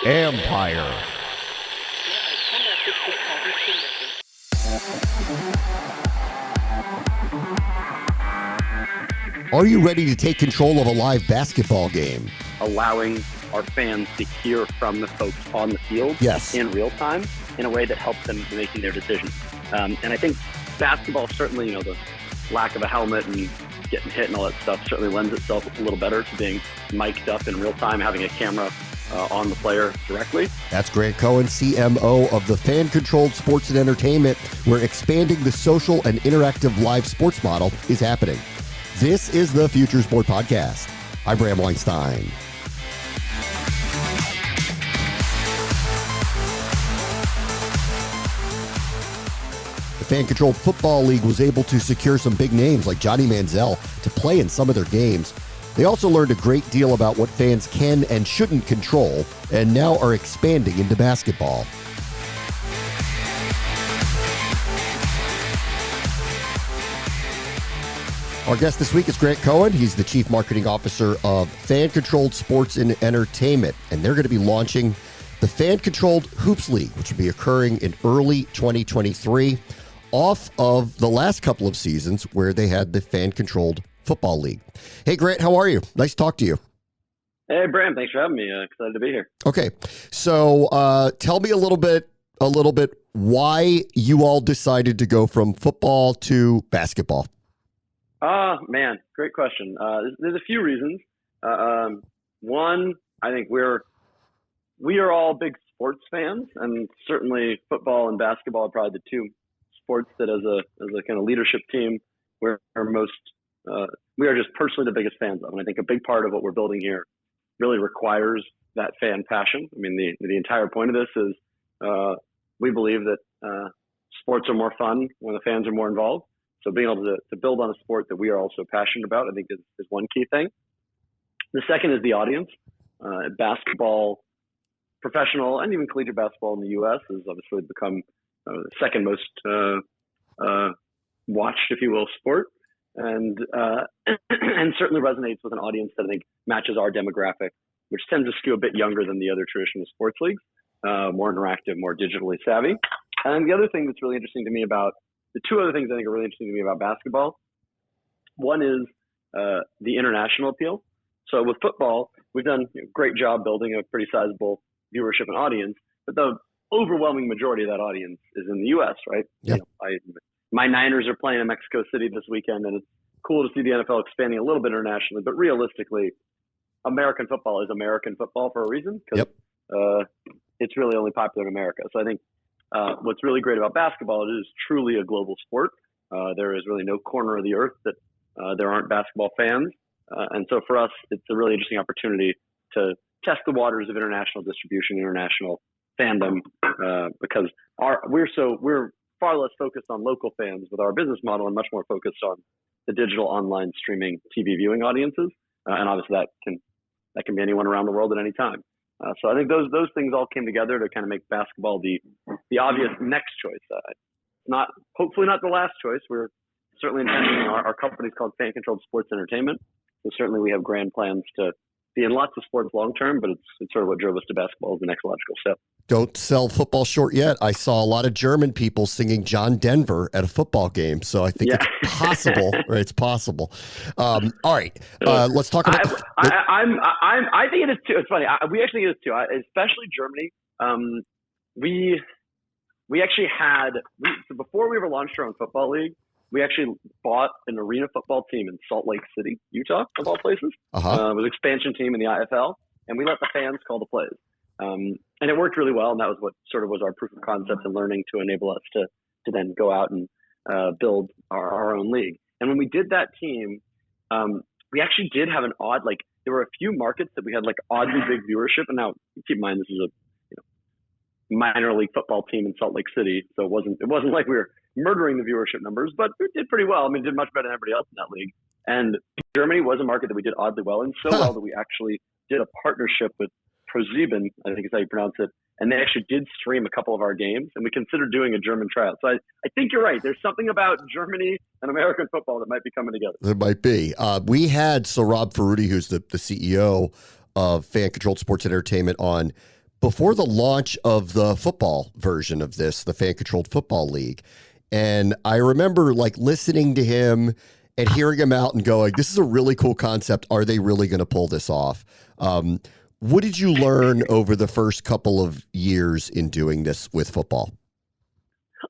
Empire. Are you ready to take control of a live basketball game? Allowing our fans to hear from the folks on the field in real time in a way that helps them making their decisions. And I think basketball certainly, the lack of a helmet and getting hit and all that stuff certainly lends itself a little better to being mic'd up in real time, having a camera on the player directly. That's Grant Cohen, CMO of the fan-controlled sports and entertainment, where expanding the social and interactive live sports model is happening. This is the Future Sport Podcast. I'm Bram Weinstein. The Fan-Controlled Football League was able to secure some big names like Johnny Manziel to play in some of their games. They also learned a great deal about what fans can and shouldn't control, and now are expanding into basketball. Our guest this week is Grant Cohen. He's the Chief Marketing Officer of Fan-Controlled Sports and Entertainment, and they're going to be launching the Fan-Controlled Hoops League, which will be occurring in early 2023, off of the last couple of seasons where they had the Fan-Controlled Football League. Hey, Grant, how are you? Nice to talk to you. Hey, Bram, thanks for having me. Excited to be here. Okay, so tell me a little bit why you all decided to go from football to basketball. Man, great question. There's a few reasons. One, I think we are all big sports fans, and certainly football and basketball are probably the two sports that, as a kind of leadership team, we are just personally the biggest fans of. And I think a big part of what we're building here really requires that fan passion. I mean, the entire point of this is we believe that sports are more fun when the fans are more involved. So being able to build on a sport that we are also passionate about, I think is one key thing. The second is the audience. Basketball, professional and even collegiate basketball in the U.S. has obviously become the second most watched, if you will, sport, and certainly resonates with an audience that I think matches our demographic, which tends to skew a bit younger than the other traditional sports leagues, more interactive, more digitally savvy. And the other thing that's really interesting to me about the two other things I think are really interesting to me about basketball, one is the international appeal. So with football, we've done a great job building a pretty sizable viewership and audience, but the overwhelming majority of that audience is in the U.S., right? Yep. My Niners are playing in Mexico City this weekend, and it's cool to see the NFL expanding a little bit internationally, but realistically, American football is American football for a reason, because it's really only popular in America. So I think what's really great about basketball, it is truly a global sport. There is really no corner of the earth that there aren't basketball fans. And so for us, it's a really interesting opportunity to test the waters of international distribution, international fandom, because we're far less focused on local fans with our business model and much more focused on the digital online streaming TV viewing audiences. And obviously that can be anyone around the world at any time. So I think those things all came together to kind of make basketball the obvious next choice. Hopefully not the last choice. We're certainly intending, our company's called Fan-Controlled Sports Entertainment. So certainly we have grand plans to be in lots of sports long term, but it's sort of what drove us to basketball as the next logical step. Don't sell football short yet. I saw a lot of German people singing John Denver at a football game, so I think it's possible. Right, it's possible. All right, let's talk about. I think it is too. It's funny. We actually think it is too. Especially Germany. We actually had so before we ever launched our own football league, we actually bought an arena football team in Salt Lake City, Utah, of all places. It was an expansion team in the IFL, and we let the fans call the plays. And it worked really well, and that was what sort of was our proof of concept and learning to enable us to then go out and build our own league. And when we did that team, we actually did have an odd, there were a few markets that we had oddly big viewership. And now keep in mind, this is a minor league football team in Salt Lake City, so it wasn't like we were murdering the viewership numbers, but we did pretty well. I mean, did much better than everybody else in that league. And Germany was a market that we did oddly well in, so well that we actually did a partnership with ProSieben, I think is how you pronounce it, and they actually did stream a couple of our games, and we considered doing a German tryout. So I think you're right. There's something about Germany and American football that might be coming together. There might be. We had Rob Ferruti, who's the CEO of fan-controlled sports entertainment on before the launch of the football version of this, the Fan-Controlled Football League. And I remember like listening to him and hearing him out and going, this is a really cool concept. Are they really going to pull this off? What did you learn over the first couple of years in doing this with football?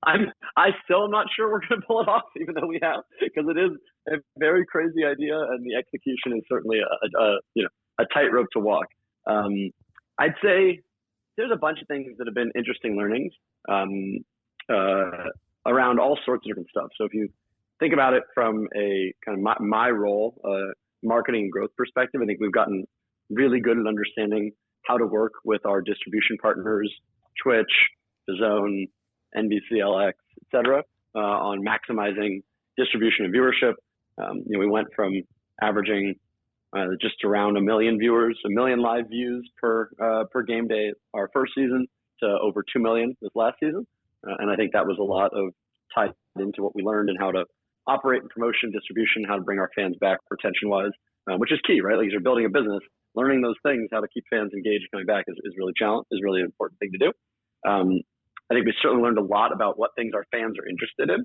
I still am not sure we're going to pull it off, even though we have, because it is a very crazy idea, and the execution is certainly a tightrope to walk. I'd say there's a bunch of things that have been interesting learnings around all sorts of different stuff. So if you think about it from a kind of my role, marketing and growth perspective, I think we've gotten really good at understanding how to work with our distribution partners, Twitch, DAZN, NBCLX, et cetera, on maximizing distribution and viewership. We went from averaging just around 1 million viewers, 1 million live views per game day our first season to over 2 million this last season. And I think that was a lot of tied into what we learned and how to operate in promotion, distribution, how to bring our fans back retention-wise, which is key, right? Like, as you're building a business, learning those things, how to keep fans engaged coming back is really an important thing to do. I think we certainly learned a lot about what things our fans are interested in.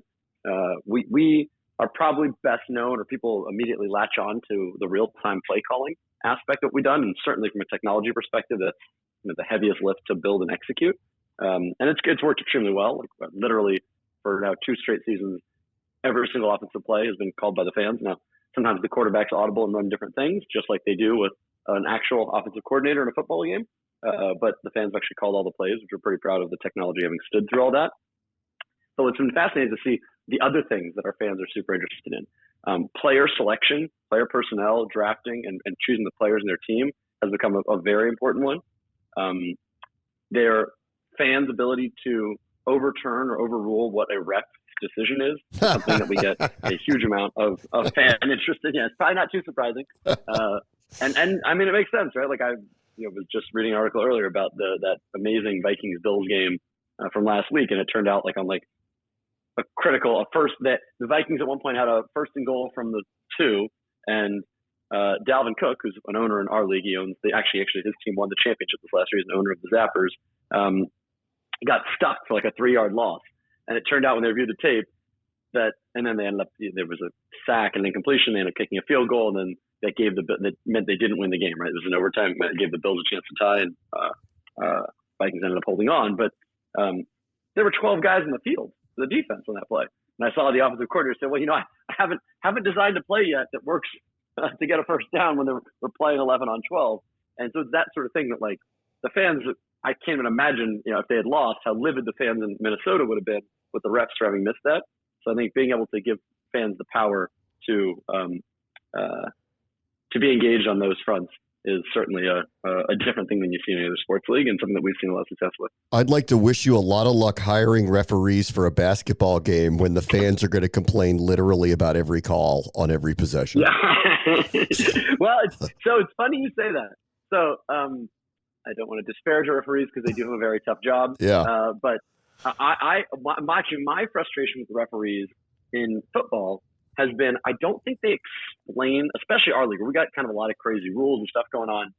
We are probably best known, or people immediately latch on to the real-time play calling aspect that we've done, and certainly from a technology perspective, that's the heaviest lift to build and execute. And it's worked extremely well. Like, literally for now 2 straight seasons, every single offensive play has been called by the fans. Now, sometimes the quarterback's audible and run different things, just like they do with an actual offensive coordinator in a football game. But the fans actually called all the plays, which we're pretty proud of the technology having stood through all that. So it's been fascinating to see the other things that our fans are super interested in. Player selection, player personnel, drafting, and choosing the players in their team has become a very important one. Their fans' ability to overturn or overrule what a ref's decision is something that we get a huge amount of fan interest in. Yeah, it's probably not too surprising. And I mean, it makes sense, right? Like, I was just reading an article earlier about that amazing Vikings-Bills game from last week, and it turned out like on like a first that the Vikings at one point had a 1st and goal from the 2, and Dalvin Cook, who's an owner in our league, he owns actually his team won the championship this last year. He's an owner of the Zappers. Got stuck for like a 3-yard loss, and it turned out when they reviewed the tape and then they ended up, there was a sack and incompletion. They ended up kicking a field goal, and then that meant they didn't win the game, right? It was an overtime. It gave the Bills a chance to tie, and Vikings ended up holding on. But there were 12 guys in the field for the defense on that play. And I saw the offensive coordinator say, well, I haven't designed a play yet that works to get a first down when we're playing 11 on 12. And so it's that sort of thing that, like, the fans, I can't even imagine, if they had lost, how livid the fans in Minnesota would have been with the refs for having missed that. So I think being able to give fans the power to be engaged on those fronts is certainly a different thing than you see in any other sports league, and something that we've seen a lot of success with. I'd like to wish you a lot of luck hiring referees for a basketball game when the fans are going to complain literally about every call on every possession. Yeah. Well, it's funny you say that. So I don't want to disparage our referees because they do a very tough job. Yeah. But my frustration with the referees in football has been, I don't think they explain, especially our league, where we got kind of a lot of crazy rules and stuff going on.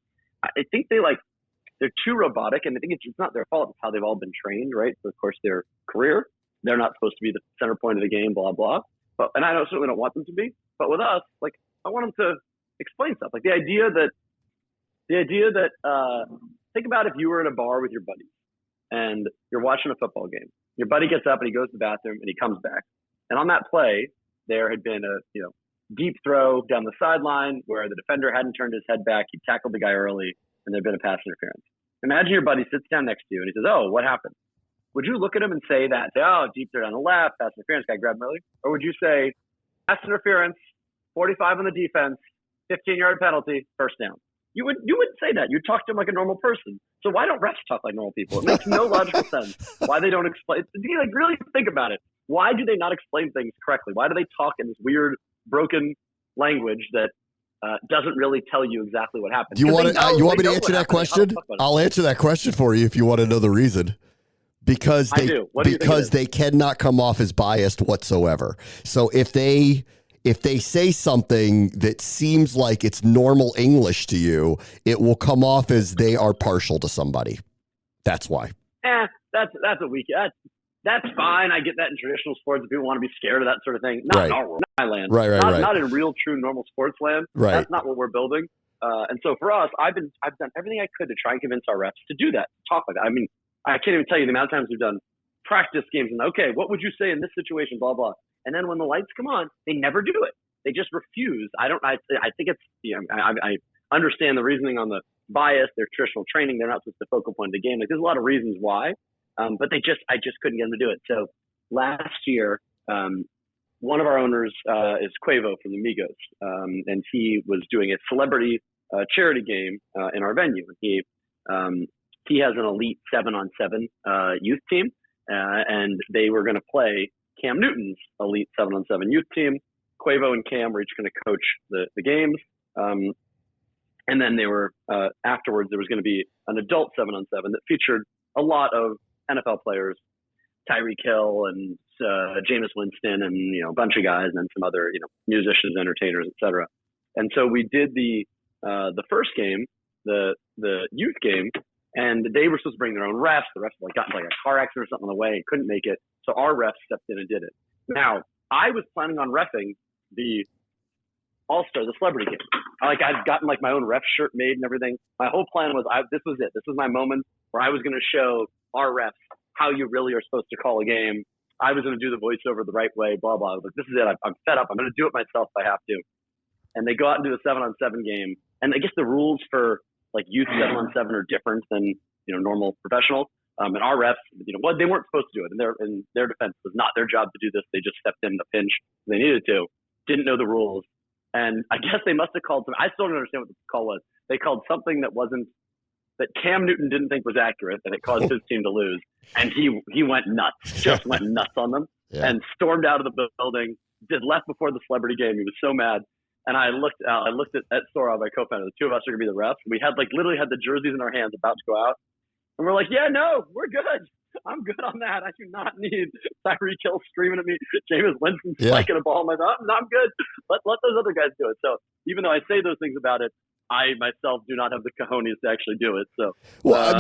I think they're too robotic, and I think it's not their fault. It's how they've all been trained, right? So, of course, their career, they're not supposed to be the center point of the game, blah, blah. And I certainly don't want them to be. But with us, like, I want them to explain stuff. Like the idea that think about if you were in a bar with your buddies and you're watching a football game. Your buddy gets up and he goes to the bathroom and he comes back. And on that play, there had been a deep throw down the sideline where the defender hadn't turned his head back. He tackled the guy early, and there'd been a pass interference. Imagine your buddy sits down next to you and he says, "Oh, what happened?" Would you look at him and say, "Oh, deep throw down the left, pass interference, guy grabbed him early"? Or would you say, "Pass interference, 45 on the defense, 15-yard penalty, first down"? You wouldn't say that. You'd talk to him like a normal person. So why don't refs talk like normal people? It makes no logical sense why they don't explain. Like, really think about it. Why do they not explain things correctly? Why do they talk in this weird, broken language that doesn't really tell you exactly what happened? You want me to answer that question? I'll answer that question for you if you want to know the reason. Because they cannot come off as biased whatsoever. So if they if they say something that seems like it's normal English to you, it will come off as they are partial to somebody. That's why. That's a weak. That's fine. I get that in traditional sports. People want to be scared of that sort of thing. Not in our world, not my land. Right. Not in real, true, normal sports land. Right. That's not what we're building. And so for us, I've done everything I could to try and convince our reps to do that, to talk like that. I mean, I can't even tell you the amount of times we've done practice games and okay, what would you say in this situation? Blah blah. And then when the lights come on, they never do it. They just refuse. I think it's. I understand the reasoning on the bias. Their traditional training. They're not supposed to focal point of the game. Like there's a lot of reasons why. But I just couldn't get them to do it. So last year, one of our owners is Quavo from the Migos, and he was doing a celebrity charity game in our venue. He has an elite 7-on-7 youth team, and they were going to play Cam Newton's elite 7-on-7 youth team. Quavo and Cam were each going to coach the games, and then they were afterwards. There was going to be an adult 7-on-7 that featured a lot of NFL players, Tyreek Hill and Jameis Winston, and a bunch of guys, and then some other musicians, entertainers, etc. And so we did the first game, the youth game, and they were supposed to bring their own refs. The refs got into a car accident or something on the way and couldn't make it, so our refs stepped in and did it. Now I was planning on reffing the All-Star, the celebrity game. I'd gotten my own ref shirt made and everything. My whole plan was this was it. This was my moment where I was going to show our refs how you really are supposed to call a game. I was going to do the voiceover the right way, blah, blah. I was like, this is it. I'm fed up. I'm going to do it myself if I have to. And they go out and do the 7-on-7 game. And I guess the rules for youth 7-on-7 are different than, normal professional. And our refs, they weren't supposed to do it. And their defense was not their job to do this. They just stepped in the pinch they needed to. Didn't know the rules. And I guess they must have called some. I still don't understand what the call was. They called something that Cam Newton didn't think was accurate, and it caused his team to lose. And he went nuts, went nuts on them, and stormed out of the building. Left before the celebrity game. He was so mad. And I looked at Sora, my co-founder. The two of us are gonna be the refs. We had literally had the jerseys in our hands, about to go out, and we're like, yeah, no, we're good. I'm good on that. I do not need Tyreek Hill screaming at me, Jameis Winston spiking a ball. I'm good. Let those other guys do it. So even though I say those things about it, I myself do not have the cojones to actually do it. So I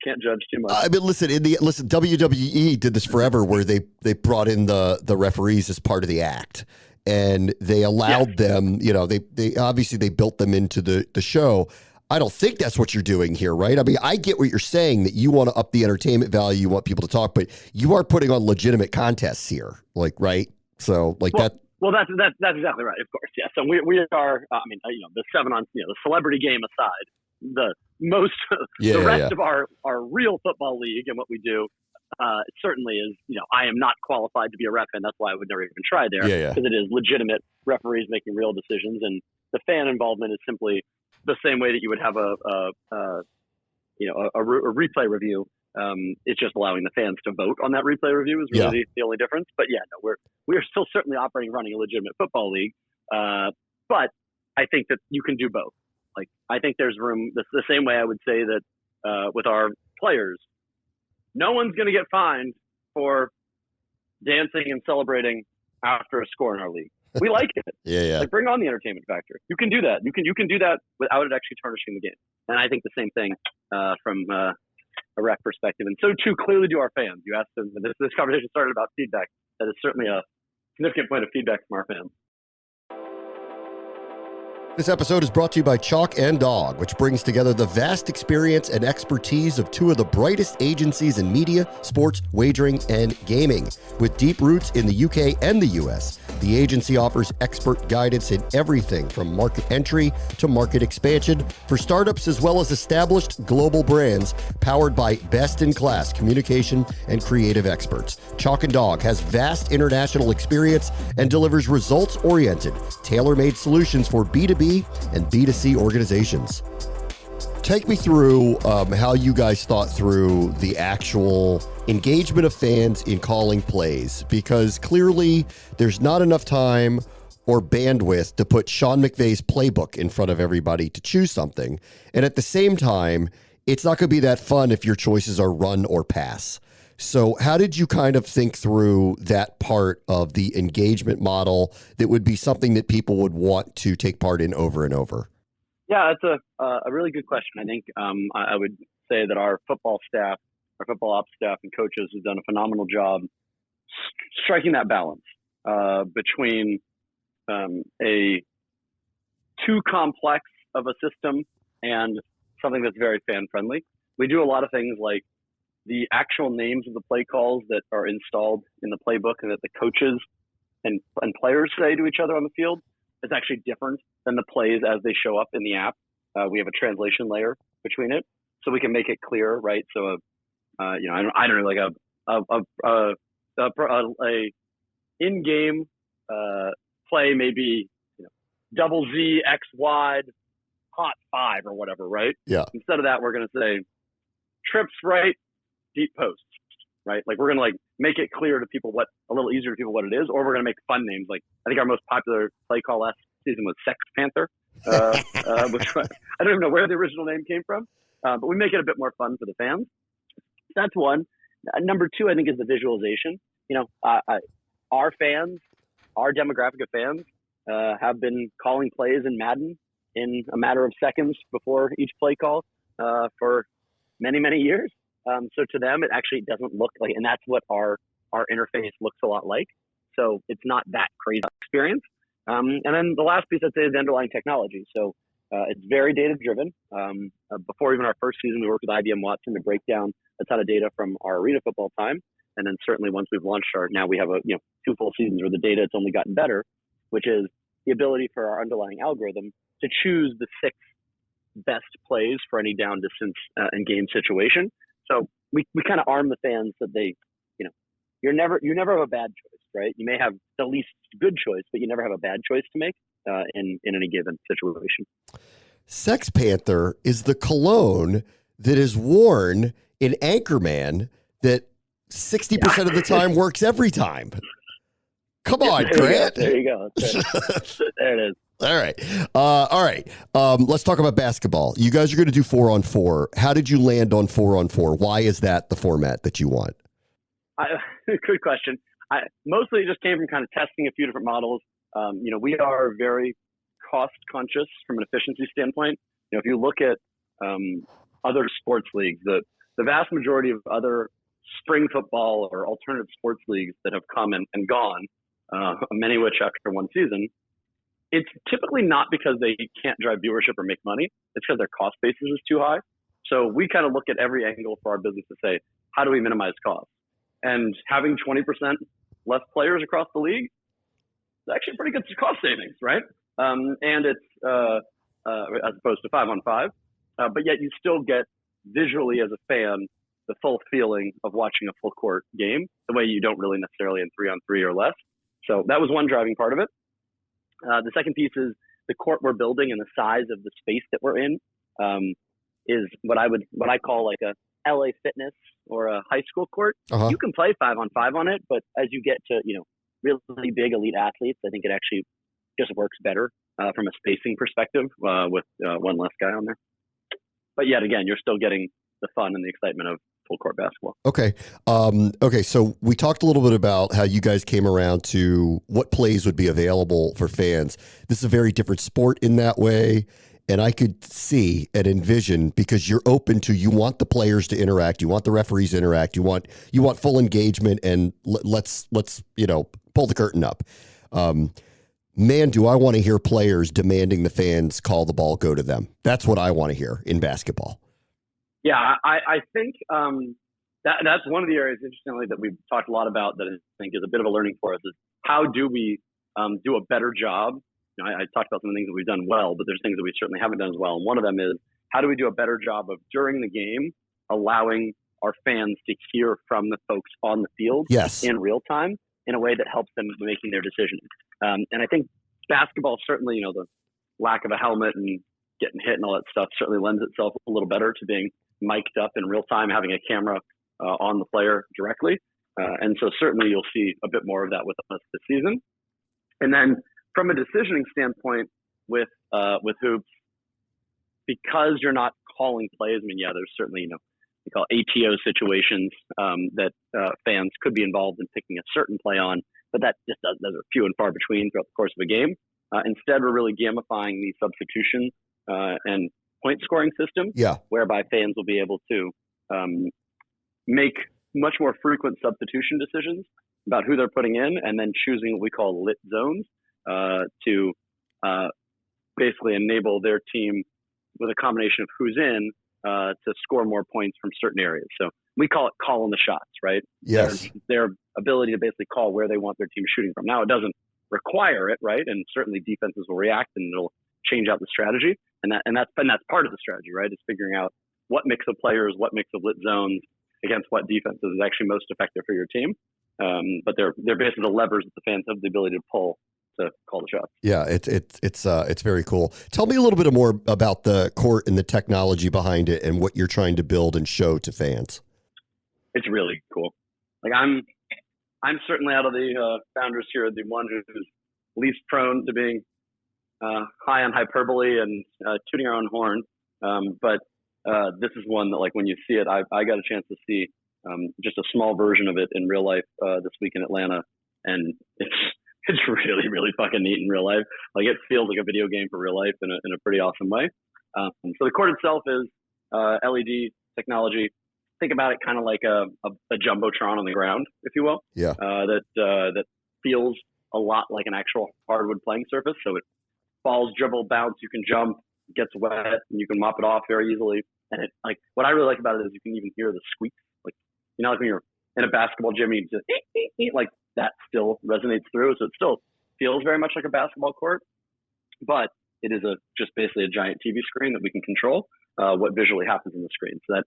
can't judge too much. I mean, listen, WWE did this forever, where they brought in the referees as part of the act, and they allowed them. They obviously they built them into the show. I don't think that's what you're doing here, right? I mean, I get what you're saying, that you want to up the entertainment value, you want people to talk, but you are putting on legitimate contests here, right? So that. Well, that's exactly right. Of course, yeah. So we are. I mean, the 7-on, the celebrity game aside, the rest of our real football league and what we do certainly is. I am not qualified to be a ref, and that's why I would never even try there, because it is legitimate referees making real decisions, and the fan involvement is simply the same way that you would have a replay review. It's just allowing the fans to vote on that replay review is really the only difference. But we are still certainly running a legitimate football league. But I think that you can do both. I think there's room. The same way I would say that with our players, no one's going to get fined for dancing and celebrating after a score in our league. We like it. Bring on the entertainment factor. You can do that. You can do that without it actually tarnishing the game. And I think the same thing from a ref perspective. And so too clearly do our fans. You asked them, this conversation started about feedback. That is certainly a significant point of feedback from our fans. This episode is brought to you by Chalk and Dog, which brings together the vast experience and expertise of two of the brightest agencies in media, sports, wagering, and gaming. With deep roots in the UK and the US, the agency offers expert guidance in everything from market entry to market expansion for startups as well as established global brands, powered by best-in-class communication and creative experts. Chalk and Dog has vast international experience and delivers results-oriented, tailor-made solutions for B2B and B2C organizations. Take me through how you guys thought through the actual engagement of fans in calling plays, because clearly there's not enough time or bandwidth to put Sean McVay's playbook in front of everybody to choose something. And at the same time, it's not going to be that fun if your choices are run or pass. So how did you kind of think through that part of the engagement model that would be something that people would want to take part in over and over? Yeah, it's a really good question. I think I would say that our football staff, our football ops staff and coaches have done a phenomenal job striking that balance between a too complex of a system and something that's very fan friendly. We do a lot of things like the actual names of the play calls that are installed in the playbook and that the coaches and players say to each other on the field is actually different than the plays as they show up in the app. We have a translation layer between it, so we can make it clear, right? So, I don't know, like a in-game play may be double Z X wide hot 5 or whatever, right? Yeah. Instead of that, we're going to say trips right, deep posts, right? Like we're going to like make it clear to people a little easier to people what it is, or we're going to make fun names. Like I think our most popular play call last season was Sex Panther, which I don't even know where the original name came from, but we make it a bit more fun for the fans. That's one. Number two, I think, is the visualization. Our fans, our demographic of fans, have been calling plays in Madden in a matter of seconds before each play call for many, many years. So to them, it actually doesn't look like, and that's what our interface looks a lot like. So it's not that crazy experience. And then the last piece I'd say is the underlying technology. So it's very data driven. Before even our first season, we worked with IBM Watson to break down a ton of data from our arena football time. And then certainly once we've launched now we have 2 full seasons where the data it's only gotten better, which is the ability for our underlying algorithm to choose the 6 best plays for any down distance and game situation. So we kind of arm the fans that they, you never have a bad choice, right? You may have the least good choice, but you never have a bad choice to make in any given situation. Sex Panther is the cologne that is worn in Anchorman that 60% of the time works every time. Come on, Grant. There you go. There it is. All right. Let's talk about basketball. You guys are going to do 4-on-4. How did you land on 4-on-4? Why is that the format that you want? Good question. Mostly it just came from kind of testing a few different models. We are very cost conscious from an efficiency standpoint. If you look at other sports leagues, the vast majority of other spring football or alternative sports leagues that have come and gone, many of which after one season, it's typically not because they can't drive viewership or make money. It's because their cost basis is too high. So we kind of look at every angle for our business to say, how do we minimize costs? And having 20% less players across the league is actually pretty good cost savings, right? And it's as opposed to 5-on-5, but yet you still get visually as a fan the full feeling of watching a full court game the way you don't really necessarily in 3-on-3 or less. So that was one driving part of it. The second piece is the court we're building and the size of the space that we're in is what I call like a LA Fitness or a high school court. Uh-huh. You can play 5-on-5 on it, but as you get to really big elite athletes, I think it actually just works better from a spacing perspective with one less guy on there. But yet again, you're still getting the fun and the excitement of full court basketball. Okay. Okay. So we talked a little bit about how you guys came around to what plays would be available for fans. This is a very different sport in that way. And I could see and envision, because you're open to, you want the players to interact, you want the referees to interact, you want full engagement, and let's pull the curtain up. Man, do I want to hear players demanding the fans call the ball, go to them. That's what I want to hear in basketball. Yeah, I think that's one of the areas, interestingly, that we've talked a lot about that I think is a bit of a learning for us is how do we do a better job? I talked about some of the things that we've done well, but there's things that we certainly haven't done as well. And one of them is how do we do a better job of during the game allowing our fans to hear from the folks on the field in real time in a way that helps them making their decisions. And I think basketball certainly, the lack of a helmet and getting hit and all that stuff certainly lends itself a little better to being mic'd up in real time, having a camera on the player directly. And so certainly you'll see a bit more of that with us this season. And then from a decisioning standpoint with hoops, because you're not calling plays, there's certainly, we call ATO situations that fans could be involved in picking a certain play on, but that just those are few and far between throughout the course of a game. Instead, we're really gamifying the substitution and point scoring system, whereby fans will be able to make much more frequent substitution decisions about who they're putting in, and then choosing what we call lit zones to basically enable their team with a combination of who's in to score more points from certain areas. So we call it calling the shots, right? Yes. Their ability to basically call where they want their team shooting from. Now, it doesn't require it, right? And certainly defenses will react and it'll change out the strategy. And that's part of the strategy, right? Is figuring out what mix of players, what mix of lit zones against what defenses is actually most effective for your team. But they're basically the levers that the fans have the ability to pull to call the shots. Yeah, it's very cool. Tell me a little bit more about the court and the technology behind it and what you're trying to build and show to fans. It's really cool. Like I'm certainly out of the founders here, the one who's least prone to being high on hyperbole and tooting our own horn. But this is one that, like, when you see it, I got a chance to see just a small version of it in real life this week in Atlanta, and it's really, really fucking neat in real life. Like, it feels like a video game for real life in a pretty awesome way. So the court itself is LED technology. Think about it kind of like a jumbotron on the ground, if you will. Yeah. That feels a lot like an actual hardwood playing surface. So it balls, dribble, bounce. You can jump, it gets wet, and you can mop it off very easily. And it, like, what I really like about it is you can even hear the squeak. Like, you know, like when you're in a basketball gym, you just like that still resonates through. So it still feels very much like a basketball court, but it is just basically a giant TV screen that we can control what visually happens in the screen. So that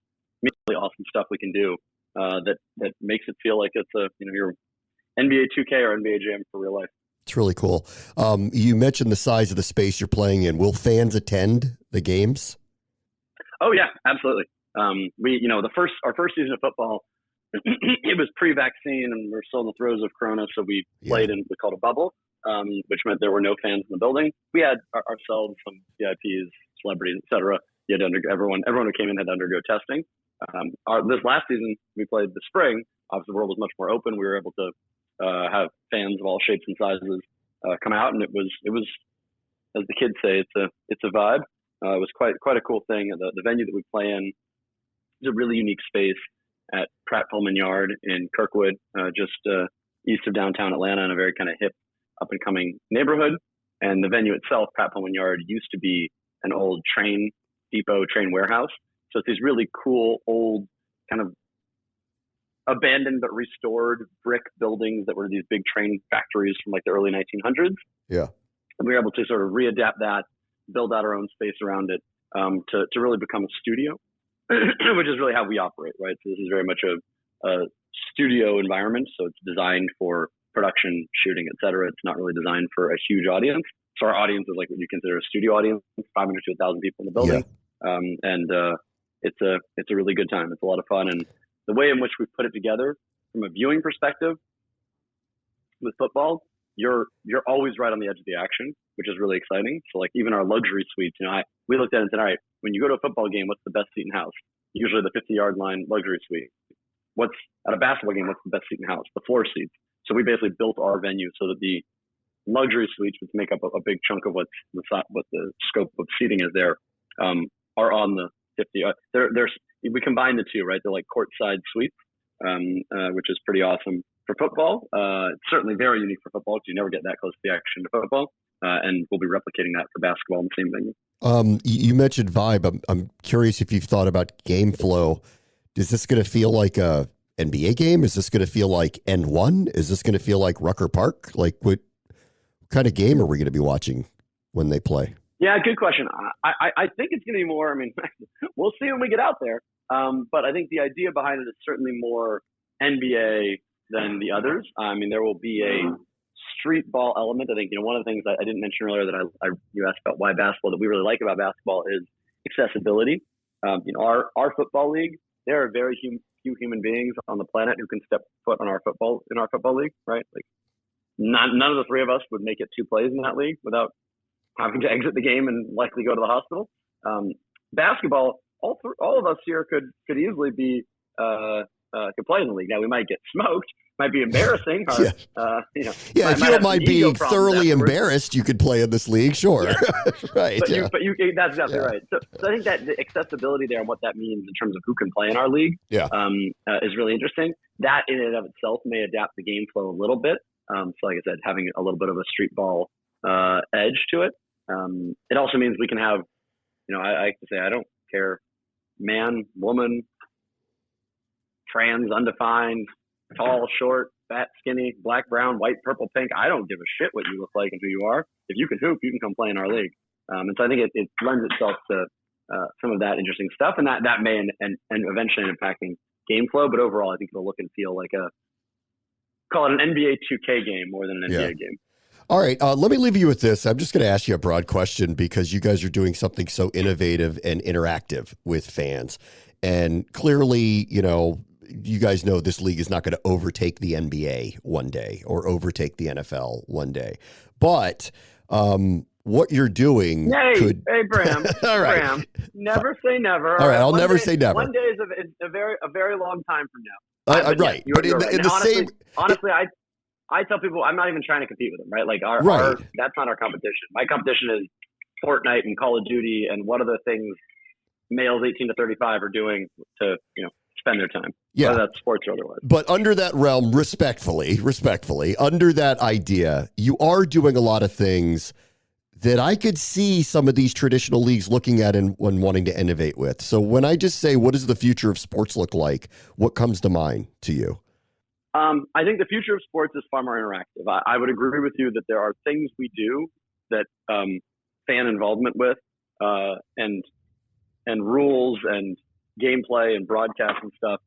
really awesome stuff we can do that makes it feel like it's your NBA 2K or NBA Jam for real life. It's really cool. You mentioned the size of the space you're playing in. Will fans attend the games? Oh yeah, absolutely. Our first season of football, it was pre-vaccine and we're still in the throes of Corona, so we played in what's called a bubble, which meant there were no fans in the building. We had ourselves some VIPs, celebrities, etc. Everyone who came in had to undergo testing. This last season we played the spring. Obviously, the world was much more open. We were able to have fans of all shapes and sizes come out, and it was, as the kids say, it's a vibe. It was quite a cool thing. The venue that we play in is a really unique space at Pratt Pullman Yard in Kirkwood, just east of downtown Atlanta, in a very kind of hip, up and coming neighborhood. And the venue itself, Pratt Pullman Yard, used to be an old train depot, train warehouse. So it's these really cool old kind of abandoned but restored brick buildings that were these big train factories from like the early 1900s. Yeah. And we were able to sort of readapt that, build out our own space around it to really become a studio, which is really how we operate, right? So this is very much a studio environment. So it's designed for production, shooting, et cetera. It's not really designed for a huge audience. So our audience is like what you consider a studio audience, 500 to 1,000 people in the building. Yeah. It's a really good time. It's a lot of fun. And the way in which we put it together from a viewing perspective with football, you're always right on the edge of the action, which is really exciting. So like even our luxury suites, we looked at it and said, all right, when you go to a football game, what's the best seat in house? Usually the 50-yard line luxury suite. What's at a basketball game? What's the best seat in house? The floor seats. So we basically built our venue so that the luxury suites, which make up a big chunk of what the scope of seating is there, are on the 50. We combine the two, right? They're like courtside suites, which is pretty awesome for football. It's certainly very unique for football because you never get that close to the action to football. And we'll be replicating that for basketball in the same venue. You mentioned vibe. I'm curious if you've thought about game flow. Is this going to feel like a NBA game? Is this going to feel like N1? Is this going to feel like Rucker Park? Like what kind of game are we going to be watching when they play? Yeah, good question. I think it's going to be more, we'll see when we get out there. But I think the idea behind it is certainly more NBA than the others. There will be a street ball element. I think, one of the things I didn't mention earlier that you asked about why basketball, that we really like about basketball is accessibility. Our football league, there are very few human beings on the planet who can step foot in our football league, right? Like none of the three of us would make it 2 plays in that league without having to exit the game and likely go to the hospital. Basketball, all of us here could easily be could play in the league. Now we might get smoked, might be embarrassing. Or, if you don't mind being thoroughly embarrassed, you could play in this league, sure. Yeah. Right. But you that's exactly right. So I think that the accessibility there and what that means in terms of who can play in our league, is really interesting. That in and of itself may adapt the game flow a little bit. So like I said, having a little bit of a street ball edge to it. It also means we can have, I like to say, I don't care, man, woman, trans, undefined, tall, short, fat, skinny, black, brown, white, purple, pink. I don't give a shit what you look like and who you are. If you can hoop, you can come play in our league. And so I think it lends itself to some of that interesting stuff, and that may and eventually impacting game flow. But overall, I think it'll look and feel like call it an NBA 2K game more than an NBA game. All right, let me leave you with this. I'm just going to ask you a broad question because you guys are doing something so innovative and interactive with fans. And clearly, you guys know this league is not going to overtake the NBA one day or overtake the NFL one day. But what you're doing could... Hey, Bram. All right. Bram, never say never. All right, I'll never say never. One day is a very long time from now. Right. But in the same... Honestly, I tell people I'm not even trying to compete with them, right? Like our that's not our competition. My competition is Fortnite and Call of Duty and what other things males 18 to 35 are doing to, spend their time. Yeah. Whether that's sports or otherwise. But under that realm, respectfully, under that idea, you are doing a lot of things that I could see some of these traditional leagues looking at and wanting to innovate with. So when I just say, what does the future of sports look like? What comes to mind to you? I think the future of sports is far more interactive. I would agree with you that there are things we do that fan involvement with and rules and gameplay and broadcast and stuff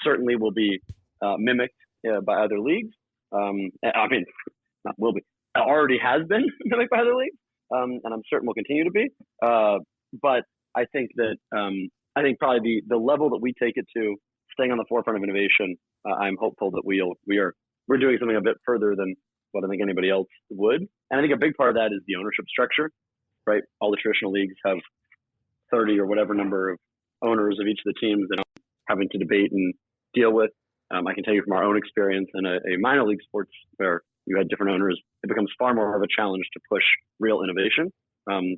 certainly will be mimicked by other leagues. Not will be. It already has been mimicked by other leagues, and I'm certain will continue to be. But I think that probably the level that we take it to, staying on the forefront of innovation, I'm hopeful that we're doing something a bit further than what I think anybody else would. And I think a big part of that is the ownership structure, right? All the traditional leagues have 30 or whatever number of owners of each of the teams that I'm having to debate and deal with. I can tell you from our own experience in a minor league sports where you had different owners, it becomes far more of a challenge to push real innovation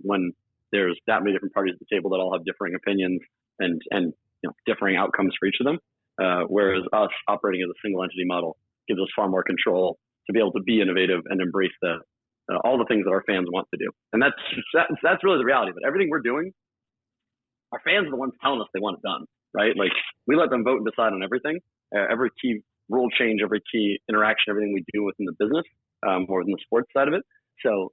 when there's that many different parties at the table that all have differing opinions and differing outcomes for each of them. Whereas us operating as a single entity model gives us far more control to be able to be innovative and embrace all the things that our fans want to do. And that's really the reality. But everything we're doing, our fans are the ones telling us they want it done, right? Like we let them vote and decide on everything, every key rule change, every key interaction, everything we do within the business, or within the sports side of it. So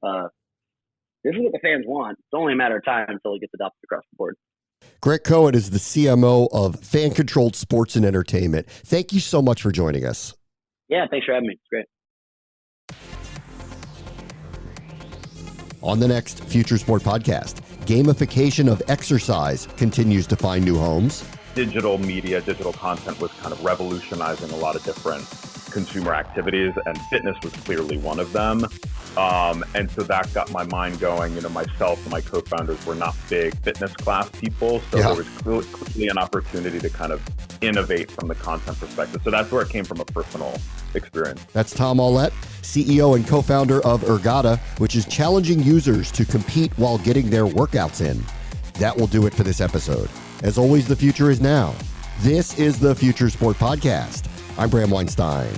this is what the fans want. It's only a matter of time until it gets adopted across the board. Greg Cohen is the CMO of Fan Controlled Sports and Entertainment. Thank you so much for joining us. Yeah, thanks for having me. It's great. On the next Future Sport podcast, gamification of exercise continues to find new homes. Digital media, digital content was kind of revolutionizing a lot of different consumer activities, and fitness was clearly one of them. And so that got my mind going. Myself and my co-founders were not big fitness class people, so there was clearly an opportunity to kind of innovate from the content perspective. So that's where it came from, a personal experience. That's Tom Aulett, CEO and co-founder of Ergata, which is challenging users to compete while getting their workouts in. That will do it for this episode. As always, the future is now. This is the Future Sport Podcast. I'm Bram Weinstein.